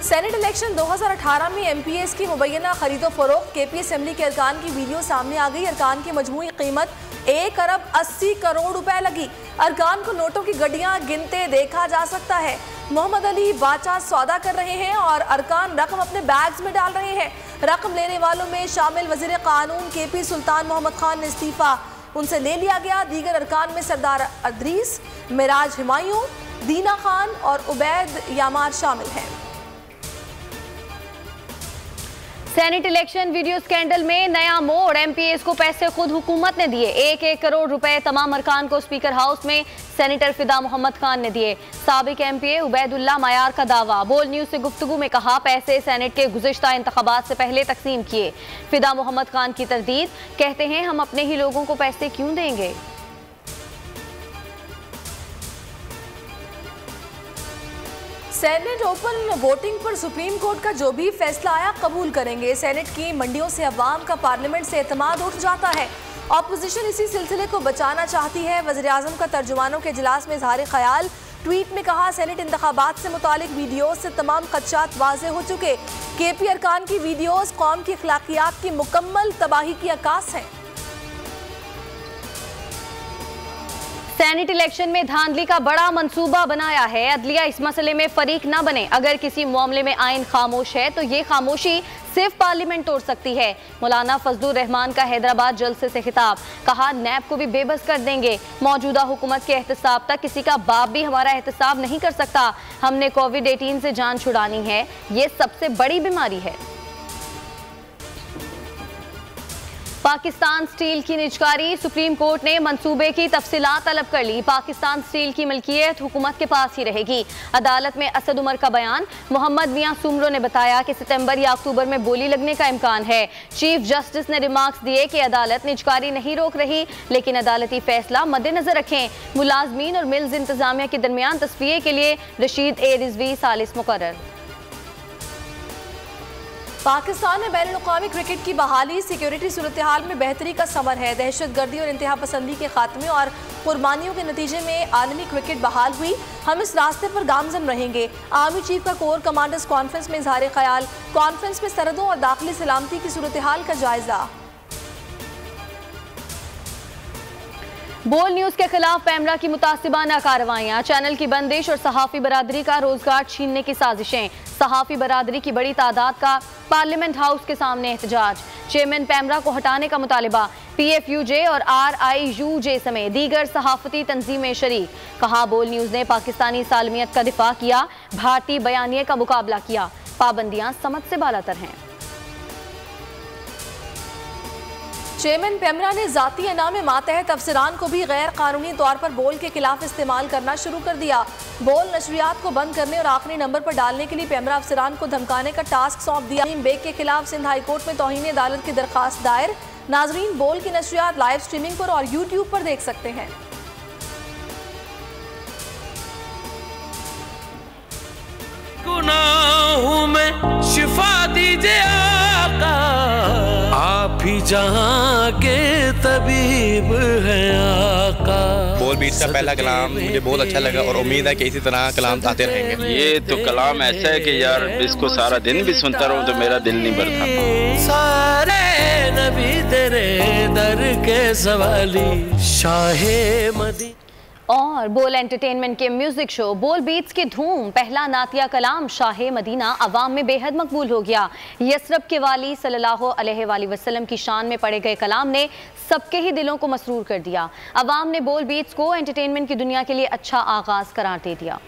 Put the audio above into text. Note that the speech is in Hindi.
सेनेट इलेक्शन 2018 में एमपीएस की मुबैना खरीदो फरोख्त केपी असेंबली के अरकान की वीडियो सामने आ गई। अरकान की मजमूई कीमत 1 अरब 80 करोड़ रुपए लगी। अरकान को नोटों की गड्डियां गिनते देखा जा सकता है। मोहम्मद अली बाचा सौदा कर रहे हैं और अरकान रकम अपने बैग्स में डाल रहे हैं। रकम लेने वालों में शामिल वजीर कानून केपी सुल्तान मोहम्मद खान ने इस्तीफा उनसे ले लिया गया। दीगर अरकान में सरदार अदरीस, मिराज हुमायूं, दीना खान और उबैद यामार शामिल हैं। सेनेट इलेक्शन वीडियो स्कैंडल में नया मोड़, एमपीएस को पैसे खुद हुकूमत ने दिए। 1-1 करोड़ रुपए तमाम अरकान को स्पीकर हाउस में सेनेटर फिदा मोहम्मद खान ने दिए। साबिक एमपीए उबैदुल्ला मयार का दावा, बोल न्यूज से गुफ्तगू में कहा पैसे सेनेट के गुज़िश्ता इंतखाबात से पहले तकसीम किए। फिदा मोहम्मद खान की तरदीद, कहते हैं हम अपने ही लोगों को पैसे क्यों देंगे। सेनेट ओपन वोटिंग पर सुप्रीम कोर्ट का जो भी फैसला आया कबूल करेंगे। सेनेट की मंडियों से अवाम का पार्लियामेंट से एतमाद उठ जाता है। ऑपोजिशन इसी सिलसिले को बचाना चाहती है। वज़ीर आज़म का तर्जुमानों के इजलास में इज़हार ख्याल, ट्वीट में कहा सेनेट इंतखाबात से मुतालिक वीडियोज़ से तमाम खदशात वाज़े हो चुके। केपी अरकान की वीडियोज़ कौम की अखलाकियात की मुकम्मल तबाही की अक्कास हैं। सेनेट इलेक्शन में धांधली का बड़ा मंसूबा बनाया है। अदलिया इस मसले में फरीक न बने। अगर किसी मामले में आइन खामोश है तो ये खामोशी सिर्फ पार्लियामेंट तोड़ सकती है। मौलाना फजलुर रहमान का हैदराबाद जलसे से खिताब, कहा नैब को भी बेबस कर देंगे। मौजूदा हुकूमत के एहतसाब तक किसी का बाप भी हमारा एहतसाब नहीं कर सकता। हमने कोविड-18 से जान छुड़ानी है, ये सबसे बड़ी बीमारी है। पाकिस्तान स्टील की निजकारी, सुप्रीम कोर्ट ने मंसूबे की तफसीलात तलब कर ली। पाकिस्तान स्टील की मिल्कियत हुकूमत के पास ही रहेगी। अदालत में असद उमर का बयान, मोहम्मद मियां सुमरो ने बताया कि सितंबर या अक्टूबर में बोली लगने का इम्कान है। चीफ जस्टिस ने रिमार्क्स दिए कि अदालत निजकारी नहीं रोक रही, लेकिन अदालती फैसला मद्देनजर रखें। मुलाजमीन और मिल्स इंतजामिया के दरमियान तस्फिये के लिए रशीद ए रिजवी सालिस मुकर्रर। पाकिस्तान में बैनुल-अक़वामी क्रिकेट की बहाली, सिक्योरिटी सूरत हाल में बेहतरी का समर है। दहशतगर्दी और इंतहा पसंदी के खात्मे और कुर्बानियों के नतीजे में आलमी क्रिकेट बहाल हुई। हम इस रास्ते पर गामजन रहेंगे। आर्मी चीफ का कोर कमांडर्स कॉन्फ्रेंस में इज़हार ख्याल, कॉन्फ्रेंस में सरहदों और दाखिली सलामती की सूरत हाल का जायजा। बोल न्यूज के खिलाफ पैमरा की मुतासिबाना कार्रवाइयां, चैनल की बंदिश और सहाफ़ी बरादरी का रोजगार छीनने की साजिशें। सहाफ़ी बरादरी की बड़ी तादाद का पार्लियामेंट हाउस के सामने एहतजाज। चेयरमैन पैमरा को हटाने का मुतालिबा। PFUJ और RIUJ समेत दीगर सहाफ़ती तंजीमें शरीक। कहा बोल न्यूज ने पाकिस्तानी सालमियत का दिफा किया, भारतीय बयानिए का मुकाबला किया। पाबंदियां समझ से बालातर हैं। चेयरमैन पैमरा ने जाती अनाम मातहत अफसरान को भी गैर कानूनी तौर पर बोल के खिलाफ इस्तेमाल करना शुरू कर दिया। बोल नशरियात को बंद करने और आखिरी नंबर पर डालने के लिए पैमरा अफसरान को धमकाने का टास्क सौंप दिया। बेग के खिलाफ सिंध हाई कोर्ट में तौहीन अदालत की दरखास्त दायर। नाजरीन बोल की नशरियात लाइव स्ट्रीमिंग पर और यूट्यूब पर देख सकते हैं। गुनाहों में शिफा दीजिए आका, आप ही जहां के तबीब हैं आका। बोल बीट का पहला कलाम मुझे बहुत अच्छा लगा और उम्मीद है कि इसी तरह कलाम आते रहेंगे। ये तो कलाम ऐसा है कि यार इसको सारा दिन भी सुनता रहूं तो मेरा दिल नहीं भरता। सारे नबी तेरे दर के सवाली, शाहे मदी। और बोल एंटरटेनमेंट के म्यूजिक शो बोल बीट्स की धूम, पहला नातिया कलाम शाहे मदीना अवाम में बेहद मकबूल हो गया। यसरब के वाली सल्लल्लाहु अलैहि वसल्लम की शान में पढ़े गए कलाम ने सबके ही दिलों को मसरूर कर दिया। अवाम ने बोल बीट्स को एंटरटेनमेंट की दुनिया के लिए अच्छा आगाज करार दे दिया।